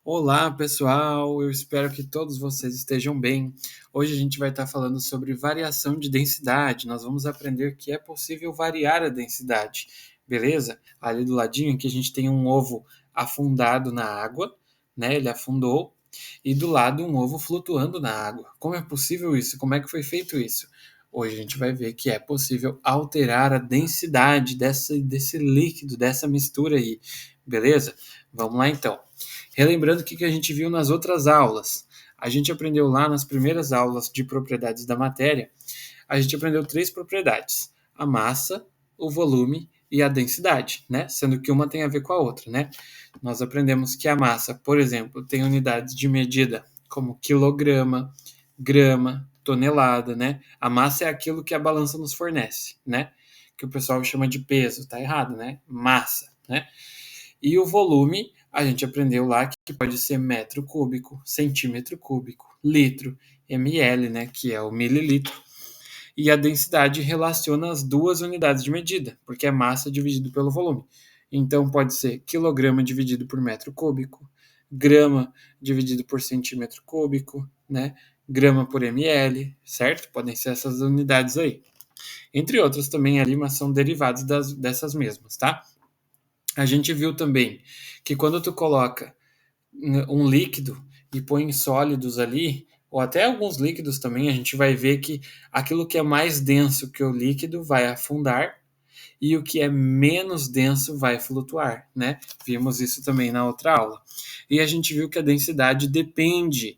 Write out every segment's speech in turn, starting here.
Olá, pessoal! Eu espero que todos vocês estejam bem. Hoje a gente vai estar falando sobre variação de densidade. Nós vamos aprender que é possível variar a densidade, beleza? Ali do ladinho aqui a gente tem um ovo afundado na água, né? Ele afundou. E do lado um ovo flutuando na água. Como é possível isso? Como é que foi feito isso? Hoje a gente vai ver que é possível alterar a densidade desse líquido, dessa mistura aí, beleza? Vamos lá então. Relembrando o que a gente viu nas outras aulas. A gente aprendeu lá nas primeiras aulas de propriedades da matéria, a gente aprendeu três propriedades: a massa, o volume e a densidade, né? Sendo que uma tem a ver com a outra, né? Nós aprendemos que a massa, por exemplo, tem unidades de medida como quilograma, grama, tonelada, né? A massa é aquilo que a balança nos fornece, né? Que o pessoal chama de peso, tá errado, né? Massa, né? E o volume, a gente aprendeu lá que pode ser metro cúbico, centímetro cúbico, litro, ml, né, que é o mililitro. E a densidade relaciona as duas unidades de medida, porque é massa dividido pelo volume. Então pode ser quilograma dividido por metro cúbico, grama dividido por centímetro cúbico, né? Grama por ml, certo? Podem ser essas unidades aí. Entre outras também ali, mas são derivados dessas mesmas, tá? A gente viu também que quando tu coloca um líquido e põe sólidos ali, ou até alguns líquidos também, a gente vai ver que aquilo que é mais denso que o líquido vai afundar e o que é menos denso vai flutuar, né? Vimos isso também na outra aula. E a gente viu que a densidade depende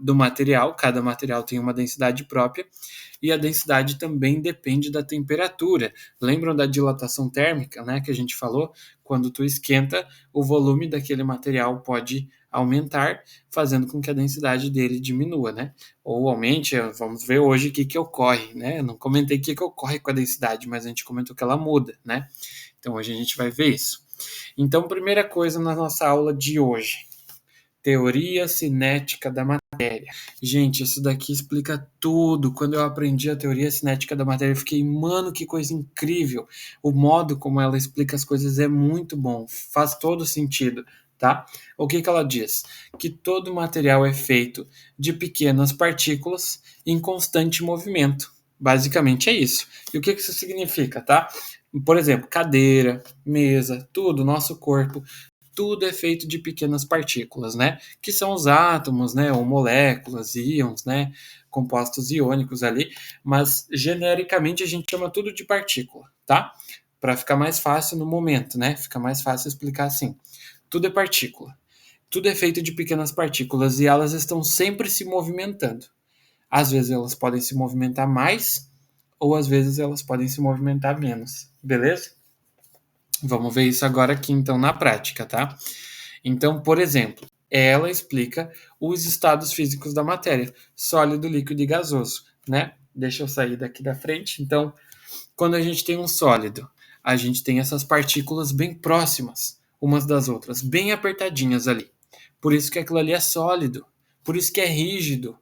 do material, cada material tem uma densidade própria, e a densidade também depende da temperatura. Lembram da dilatação térmica, né, que a gente falou? Quando tu esquenta, o volume daquele material pode aumentar, fazendo com que a densidade dele diminua, né? Ou aumente, vamos ver hoje o que ocorre, né? Eu não comentei o que ocorre com a densidade, mas a gente comentou que ela muda, né? Então hoje a gente vai ver isso. Então, primeira coisa na nossa aula de hoje, teoria cinética da matéria. Gente, isso daqui explica tudo. Quando eu aprendi a teoria cinética da matéria, eu fiquei, mano, que coisa incrível. O modo como ela explica as coisas é muito bom, faz todo sentido, tá? O que ela diz? Que todo material é feito de pequenas partículas em constante movimento. Basicamente é isso. E o que isso significa, tá? Por exemplo, cadeira, mesa, tudo, nosso corpo, tudo é feito de pequenas partículas, né? Que são os átomos, né? Ou moléculas, íons, né? Compostos iônicos ali, mas genericamente a gente chama tudo de partícula, tá? Para ficar mais fácil no momento, né? Fica mais fácil explicar assim. Tudo é partícula. Tudo é feito de pequenas partículas e elas estão sempre se movimentando. Às vezes elas podem se movimentar mais ou às vezes elas podem se movimentar menos, beleza? Vamos ver isso agora aqui então na prática, tá? Então, por exemplo, ela explica os estados físicos da matéria, sólido, líquido e gasoso, né? Deixa eu sair daqui da frente. Então, quando a gente tem um sólido, a gente tem essas partículas bem próximas umas das outras, bem apertadinhas ali. Por isso que aquilo ali é sólido, por isso que é rígido.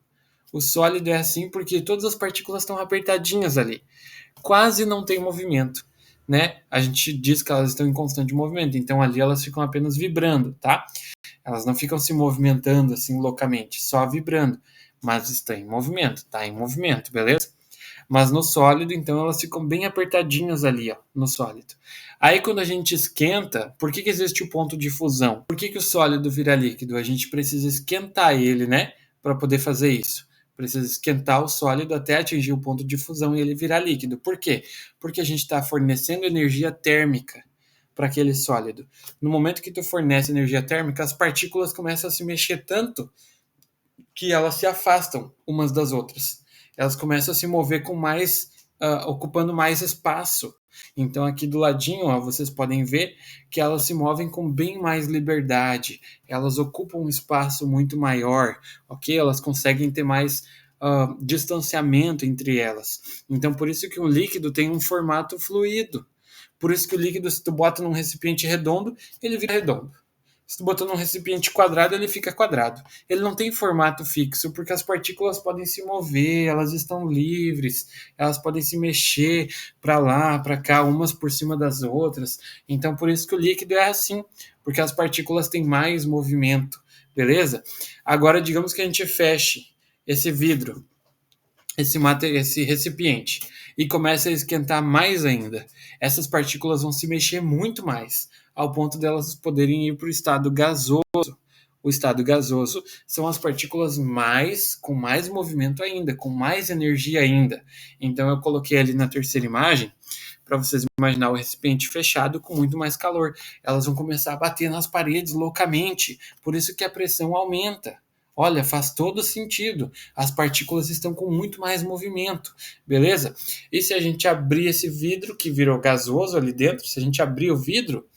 O sólido é assim porque todas as partículas estão apertadinhas ali, quase não tem movimento, né? A gente diz que elas estão em constante movimento, então ali elas ficam apenas vibrando, tá? Elas não ficam se movimentando assim loucamente, só vibrando, mas estão em movimento, tá em movimento, beleza? Mas no sólido, então, elas ficam bem apertadinhas ali, ó, no sólido. Aí, quando a gente esquenta, por que existe o ponto de fusão? Por que o sólido vira líquido? A gente precisa esquentar ele, né, para poder fazer isso. Precisa esquentar o sólido até atingir o ponto de fusão e ele virar líquido. Por quê? Porque a gente está fornecendo energia térmica para aquele sólido. No momento que tu fornece energia térmica, as partículas começam a se mexer tanto que elas se afastam umas das outras. Elas começam a se mover com mais, ocupando mais espaço. Então aqui do ladinho, ó, vocês podem ver que elas se movem com bem mais liberdade. Elas ocupam um espaço muito maior, ok? Elas conseguem ter mais distanciamento entre elas. Então por isso que um líquido tem um formato fluido. Por isso que o líquido, se tu bota num recipiente redondo, ele vira redondo. Se tu botar num recipiente quadrado, ele fica quadrado. Ele não tem formato fixo, porque as partículas podem se mover, elas estão livres, elas podem se mexer para lá, para cá, umas por cima das outras. Então, por isso que o líquido é assim, porque as partículas têm mais movimento. beleza? Agora, digamos que a gente feche esse vidro, esse recipiente, e comece a esquentar mais ainda. Essas partículas vão se mexer muito mais, ao ponto delas poderem ir para o estado gasoso. O estado gasoso são as partículas com mais movimento ainda, com mais energia ainda. Então eu coloquei ali na terceira imagem para vocês imaginar o recipiente fechado com muito mais calor. Elas vão começar a bater nas paredes loucamente, por isso que a pressão aumenta. Olha, faz todo sentido. As partículas estão com muito mais movimento, beleza? E se a gente abrir esse vidro que virou gasoso ali dentro, se a gente abrir o vidro,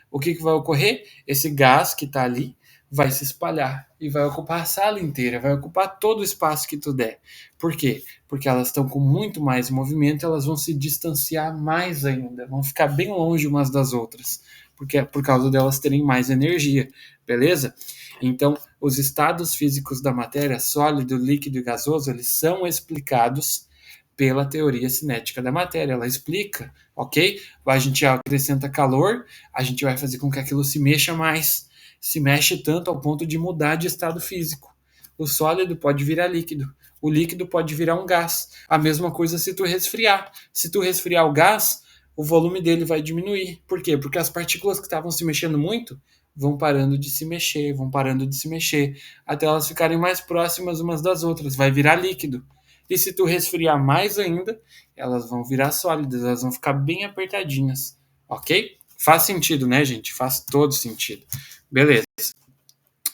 o que vai ocorrer? Esse gás que está ali vai se espalhar e vai ocupar a sala inteira, vai ocupar todo o espaço que tu der. Por quê? Porque elas estão com muito mais movimento, elas vão se distanciar mais ainda, vão ficar bem longe umas das outras, porque é por causa delas terem mais energia, beleza? Então, os estados físicos da matéria, sólido, líquido e gasoso, eles são explicados pela teoria cinética da matéria. Ela explica, ok? A gente acrescenta calor, a gente vai fazer com que aquilo se mexa mais, se mexe tanto ao ponto de mudar de estado físico. O sólido pode virar líquido, o líquido pode virar um gás. A mesma coisa se tu resfriar. Se tu resfriar o gás, o volume dele vai diminuir. Por quê? Porque as partículas que estavam se mexendo muito vão parando de se mexer, vão parando de se mexer, até elas ficarem mais próximas umas das outras, vai virar líquido. E se tu resfriar mais ainda, elas vão virar sólidas, elas vão ficar bem apertadinhas, ok? Faz sentido, né, gente? Faz todo sentido. Beleza.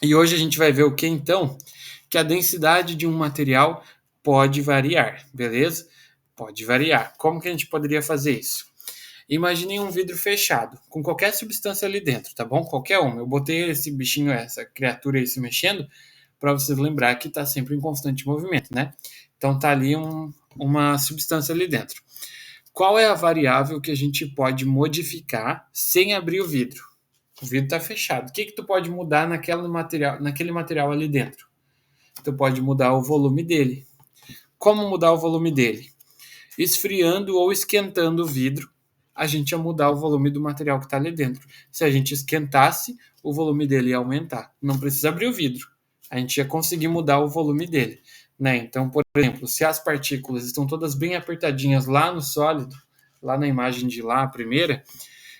E hoje a gente vai ver o que então? Que a densidade de um material pode variar, beleza? Pode variar. Como que a gente poderia fazer isso? Imaginem um vidro fechado, com qualquer substância ali dentro, tá bom? Qualquer uma. Eu botei esse bichinho, essa criatura aí se mexendo, para vocês lembrar que está sempre em constante movimento, né? Então tá ali uma substância ali dentro. Qual é a variável que a gente pode modificar sem abrir o vidro? O vidro está fechado. O que tu pode mudar naquele material ali dentro? Tu pode mudar o volume dele. Como mudar o volume dele? Esfriando ou esquentando o vidro, a gente ia mudar o volume do material que está ali dentro. Se a gente esquentasse, o volume dele ia aumentar. Não precisa abrir o vidro. A gente ia conseguir mudar o volume dele. Né? Então, por exemplo, se as partículas estão todas bem apertadinhas lá no sólido, lá na imagem de lá, a primeira,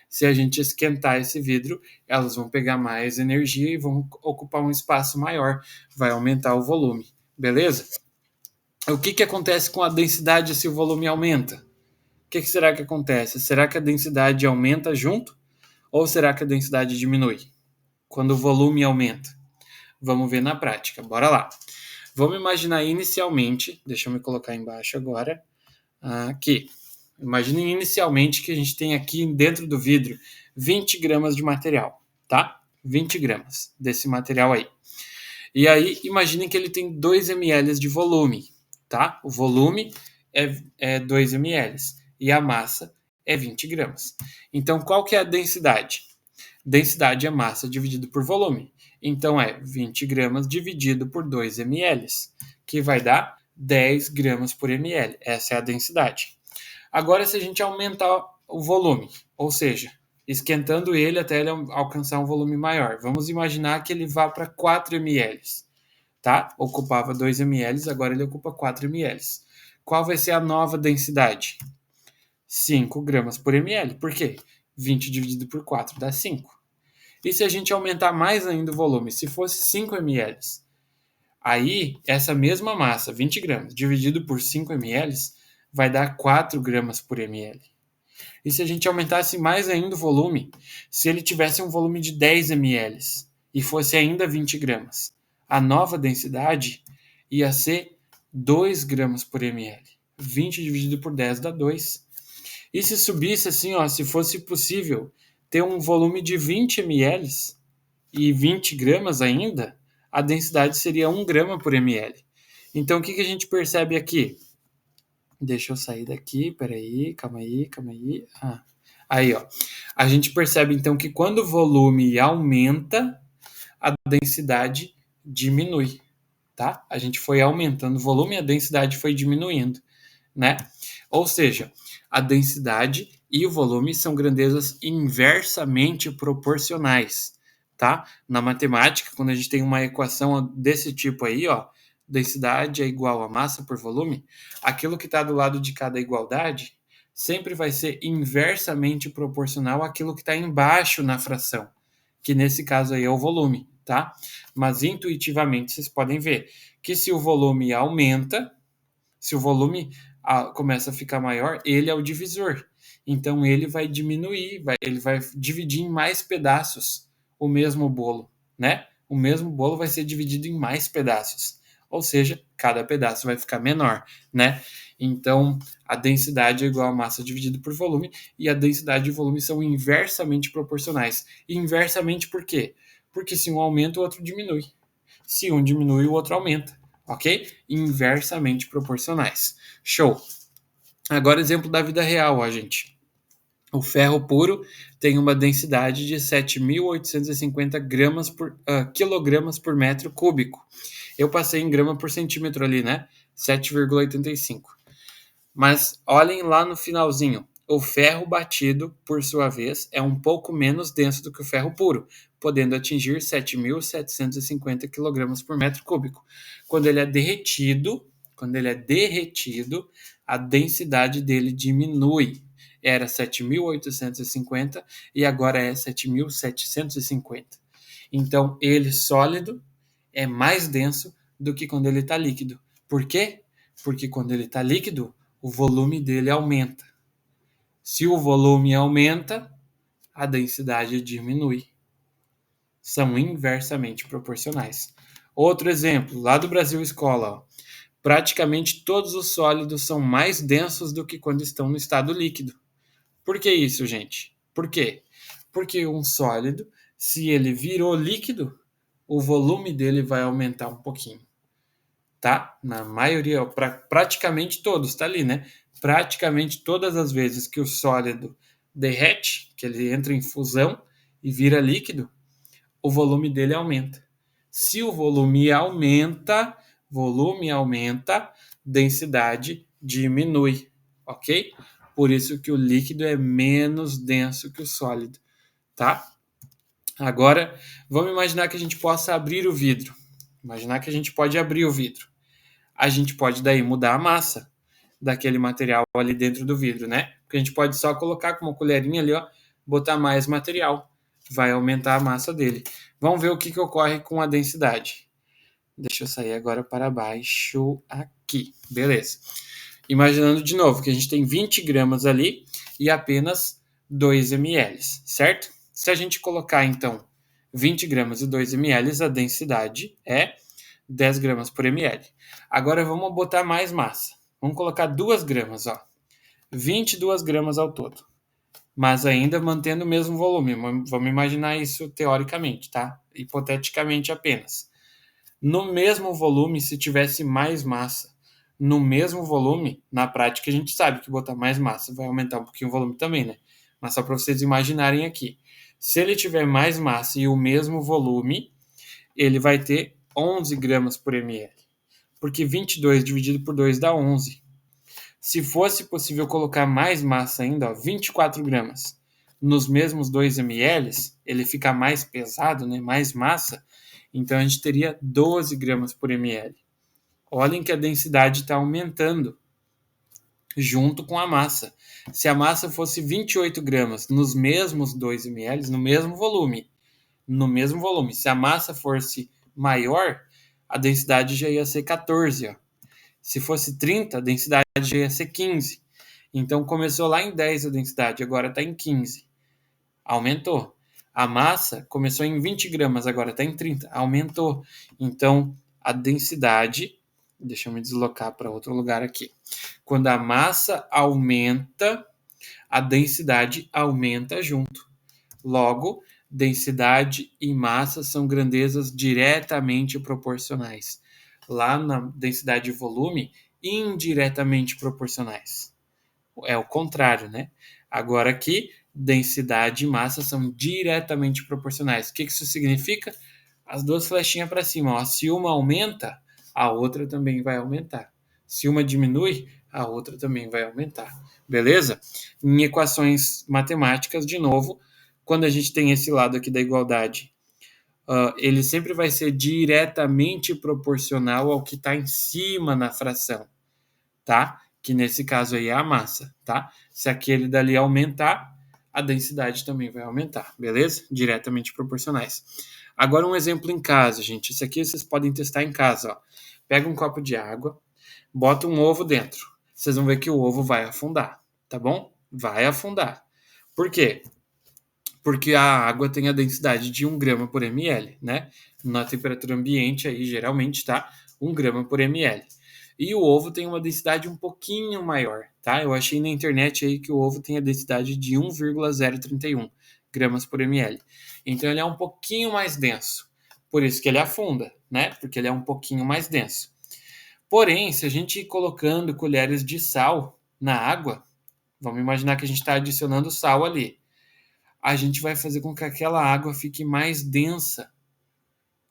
se a gente esquentar esse vidro, elas vão pegar mais energia e vão ocupar um espaço maior, vai aumentar o volume, beleza? O que acontece com a densidade se o volume aumenta? O que será que acontece? Será que a densidade aumenta junto? Ou será que a densidade diminui? Quando o volume aumenta? Vamos ver na prática, bora lá. Vamos imaginar inicialmente, deixa eu me colocar embaixo agora, aqui. Imaginem inicialmente que a gente tem aqui dentro do vidro 20 gramas de material, tá? 20 gramas desse material aí. E aí, imaginem que ele tem 2 ml de volume, tá? O volume é 2 ml e a massa é 20 gramas. Então, qual que é a densidade? Densidade é massa dividido por volume. Então, é 20 gramas dividido por 2 ml, que vai dar 10 gramas por ml. Essa é a densidade. Agora, se a gente aumentar o volume, ou seja, esquentando ele até ele alcançar um volume maior, vamos imaginar que ele vá para 4 ml, tá? Ocupava 2 ml, agora ele ocupa 4 ml. Qual vai ser a nova densidade? 5 gramas por ml. Por quê? 20 dividido por 4 dá 5. E se a gente aumentar mais ainda o volume, se fosse 5 ml, aí essa mesma massa, 20 gramas, dividido por 5 ml, vai dar 4 gramas por ml. E se a gente aumentasse mais ainda o volume, se ele tivesse um volume de 10 ml e fosse ainda 20 gramas, a nova densidade ia ser 2 gramas por ml. 20 dividido por 10 dá 2. E se subisse assim, ó, se fosse possível ter um volume de 20 ml e 20 gramas ainda, a densidade seria 1 grama por ml. Então, o que a gente percebe aqui? Deixa eu sair daqui, peraí, calma aí. Aí, ó. A gente percebe, então, que quando o volume aumenta, a densidade diminui, tá? A gente foi aumentando o volume e a densidade foi diminuindo, né? Ou seja, a densidade e o volume são grandezas inversamente proporcionais. tá? Na matemática, quando a gente tem uma equação desse tipo aí, ó, densidade é igual a massa por volume, aquilo que está do lado de cada igualdade sempre vai ser inversamente proporcional àquilo que está embaixo na fração, que nesse caso aí é o volume, tá? Mas intuitivamente vocês podem ver que se o volume aumenta, se o volume começa a ficar maior, ele é o divisor. Então ele vai diminuir, ele vai dividir em mais pedaços o mesmo bolo, né? O mesmo bolo vai ser dividido em mais pedaços. Ou seja, cada pedaço vai ficar menor, né? Então, a densidade é igual a massa dividido por volume, e a densidade e o volume são inversamente proporcionais. E inversamente por quê? Porque se um aumenta, o outro diminui. Se um diminui, o outro aumenta, ok? Inversamente proporcionais. Show! Agora, exemplo da vida real, ó, gente. O ferro puro tem uma densidade de 7.850 quilogramas por metro cúbico. Eu passei em grama por centímetro ali, né? 7,85. Mas olhem lá no finalzinho. O ferro batido, por sua vez, é um pouco menos denso do que o ferro puro, podendo atingir 7.750 kg por metro cúbico. Quando ele é derretido, a densidade dele diminui. Era 7.850 e agora é 7.750. Então, ele sólido é mais denso do que quando ele está líquido. Por quê? Porque quando ele está líquido, o volume dele aumenta. Se o volume aumenta, a densidade diminui. São inversamente proporcionais. Outro exemplo, lá do Brasil Escola. Ó. Praticamente todos os sólidos são mais densos do que quando estão no estado líquido. Por que isso, gente? Por quê? Porque um sólido, se ele virou líquido, o volume dele vai aumentar um pouquinho. Tá? Na maioria, praticamente todos, tá ali, né? Praticamente todas as vezes que o sólido derrete, que ele entra em fusão e vira líquido, o volume dele aumenta. Se o volume aumenta, densidade diminui, ok? Por isso que o líquido é menos denso que o sólido, tá? Agora, vamos imaginar que a gente possa abrir o vidro. Imaginar que a gente pode abrir o vidro. A gente pode daí mudar a massa daquele material ali dentro do vidro, né? Porque a gente pode só colocar com uma colherinha ali, ó, botar mais material. Vai aumentar a massa dele. Vamos ver o que ocorre com a densidade. Deixa eu sair agora para baixo aqui. Beleza. Imaginando de novo que a gente tem 20 gramas ali e apenas 2 ml, certo? Se a gente colocar, então, 20 gramas e 2 ml, a densidade é 10 gramas por ml. Agora vamos botar mais massa. Vamos colocar 2 gramas, ó. 22 gramas ao todo. Mas ainda mantendo o mesmo volume. Vamos imaginar isso teoricamente, tá? Hipoteticamente apenas. No mesmo volume, se tivesse mais massa, no mesmo volume, na prática a gente sabe que botar mais massa vai aumentar um pouquinho o volume também, né? Mas só para vocês imaginarem aqui. Se ele tiver mais massa e o mesmo volume, ele vai ter 11 gramas por ml. Porque 22 dividido por 2 dá 11. Se fosse possível colocar mais massa ainda, ó, 24 gramas, nos mesmos 2 ml, ele fica mais pesado, né, mais massa, então a gente teria 12 gramas por ml. Olhem que a densidade está aumentando junto com a massa. Se a massa fosse 28 gramas nos mesmos 2 ml, no mesmo volume, se a massa fosse maior, a densidade já ia ser 14. Ó. Se fosse 30, a densidade já ia ser 15. Então começou lá em 10 a densidade, agora está em 15. Aumentou. A massa começou em 20 gramas, agora está em 30. Aumentou. Então a densidade, deixa eu me deslocar para outro lugar aqui. Quando a massa aumenta, a densidade aumenta junto. Logo, densidade e massa são grandezas diretamente proporcionais. Lá na densidade e volume, indiretamente proporcionais. É o contrário, né? Agora aqui, densidade e massa são diretamente proporcionais. O que isso significa? As duas flechinhas para cima. Ó. Se uma aumenta, a outra também vai aumentar. Se uma diminui, a outra também vai aumentar. Beleza? Em equações matemáticas, de novo, quando a gente tem esse lado aqui da igualdade, ele sempre vai ser diretamente proporcional ao que está em cima na fração, tá? Que nesse caso aí é a massa, tá? Se aquele dali aumentar, a densidade também vai aumentar, beleza? Diretamente proporcionais. Agora um exemplo em casa, gente. Isso aqui vocês podem testar em casa, ó. Pega um copo de água, bota um ovo dentro. Vocês vão ver que o ovo vai afundar, tá bom? Vai afundar. Por quê? Porque a água tem a densidade de 1 grama por ml, né? Na temperatura ambiente aí, geralmente, tá? 1 grama por ml. E o ovo tem uma densidade um pouquinho maior, tá? Eu achei na internet aí que o ovo tem a densidade de 1,031 gramas por ml. Então ele é um pouquinho mais denso. Por isso que ele afunda, né? Porque ele é um pouquinho mais denso. Porém, se a gente ir colocando colheres de sal na água, vamos imaginar que a gente está adicionando sal ali, a gente vai fazer com que aquela água fique mais densa,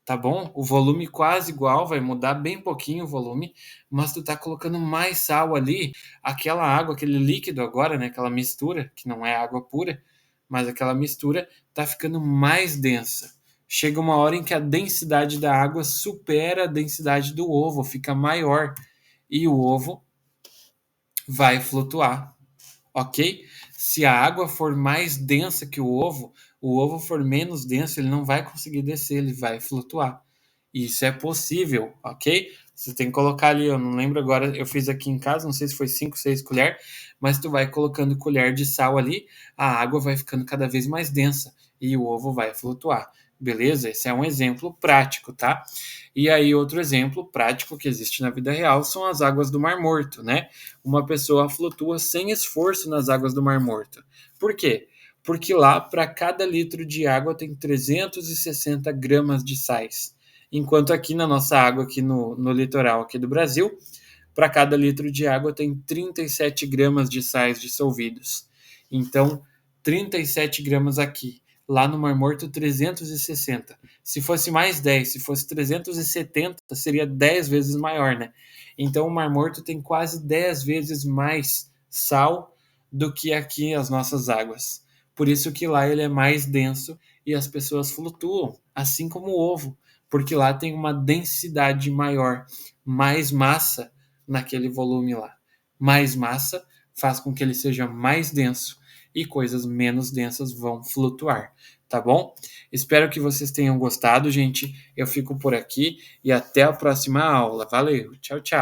tá bom? O volume quase igual, vai mudar bem pouquinho o volume, mas tu tá colocando mais sal ali, aquela água, aquele líquido agora, né, aquela mistura, que não é água pura, mas aquela mistura tá ficando mais densa. Chega uma hora em que a densidade da água supera a densidade do ovo, fica maior, e o ovo vai flutuar, ok? Se a água for mais densa que o ovo for menos denso, ele não vai conseguir descer, ele vai flutuar. Isso é possível, ok? Você tem que colocar ali, eu não lembro agora, eu fiz aqui em casa, não sei se foi 5, 6 colheres, mas tu vai colocando colher de sal ali, a água vai ficando cada vez mais densa e o ovo vai flutuar. Beleza? Esse é um exemplo prático, tá? E aí, outro exemplo prático que existe na vida real são as águas do Mar Morto, né? Uma pessoa flutua sem esforço nas águas do Mar Morto. Por quê? Porque lá, para cada litro de água, tem 360 gramas de sais. Enquanto aqui na nossa água, aqui no litoral aqui do Brasil, para cada litro de água tem 37 gramas de sais dissolvidos. Então, 37 gramas aqui. Lá no Mar Morto, 360. Se fosse mais 10, se fosse 370, seria 10 vezes maior, né? Então, o Mar Morto tem quase 10 vezes mais sal do que aqui as nossas águas. Por isso que lá ele é mais denso e as pessoas flutuam, assim como o ovo, porque lá tem uma densidade maior, mais massa naquele volume lá. Mais massa faz com que ele seja mais denso e coisas menos densas vão flutuar, tá bom? Espero que vocês tenham gostado, gente. Eu fico por aqui e até a próxima aula. Valeu, tchau, tchau.